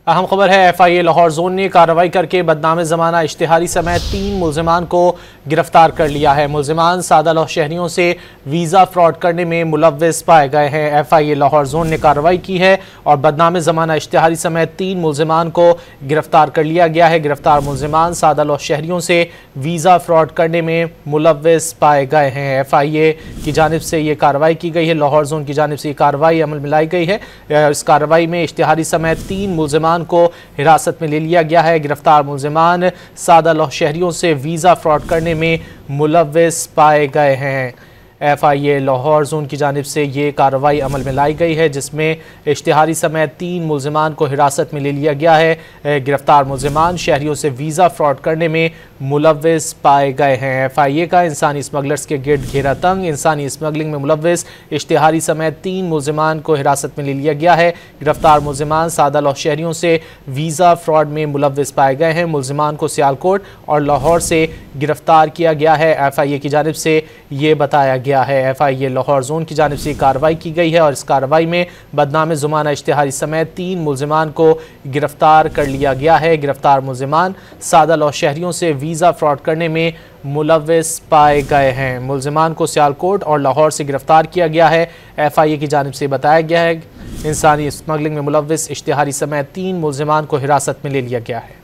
अहम खबर है, FIA लाहौर जोन ने कार्रवाई करके बदनामे ज़माना इश्तिहारी समेत 3 मुल्ज़िमान को गिरफ्तार कर लिया है। मुल्ज़िमान सादा लौह शहरियों से वीज़ा फ्रॉड करने में मुलव्विस पाए गए हैं। FIA लाहौर जोन ने कार्रवाई की है और बदनामे ज़माना इश्तिहारी समेत 3 मुल्ज़िमान को गिरफ्तार कर लिया गया है। गिरफ्तार मुल्ज़िमान सादा लौह शहरियों से वीज़ा फ्रॉड करने में मुलव्विस पाए गए हैं। FIA की जानिब से ये कार्रवाई की गई है। लाहौर जोन की जानिब से ये कार्रवाई अमल में लाई गई है। इस कार्रवाई में इश्तिहारी समेत 3 मुल्ज़िमान को हिरासत में ले लिया गया है। गिरफ्तार मुल्ज़िमान सादा लौह शहरियों से वीज़ा फ्रॉड करने में मुलव्विस पाए गए हैं। FIA लाहौर जोन की जानिब से ये कार्रवाई अमल में लाई गई है, जिसमें इश्तिहारी समेत 3 मुल्ज़िमान को हिरासत में ले लिया गया है। गिरफ्तार मुल्ज़िमान शहरियों से वीज़ा फ्रॉड करने में मुलव्विस पाए गए हैं। FIA का इंसानी स्मगलर्स के गिर्द घेरा तंग। इंसानी स्मगलिंग में मुलव्विस इश्तिहारी समेत 3 मुल्ज़िमान को हिरासत में ले लिया गया है। गिरफ्तार मुल्ज़िमान सादा लौह शहरियों से वीज़ा फ्रॉड में मुलव्विस पाए गए हैं। मुल्ज़िमान को सियालकोट और लाहौर से गिरफ्तार किया गया है। FIA की जानिब से ये बताया गया है। FIA लाहौर जोन की जानिब से कार्रवाई की गई है और इस कार्रवाई में बदनामे ज़माना इश्तिहारी समेत 3 मुल्ज़िमान को गिरफ्तार कर लिया गया है। गिरफ्तार मुल्ज़िमान सादा लौह शहरियों से वीज़ा फ्रॉड करने में मुलव्विस पाए गए हैं। मुल्ज़िमान को सियालकोट और लाहौर से गिरफ्तार किया गया है। FIA की जानिब से बताया गया है इंसानी स्मगलिंग में मुलव्विस इश्तिहारी समेत 3 मुल्ज़िमान को हिरासत में ले लिया गया है।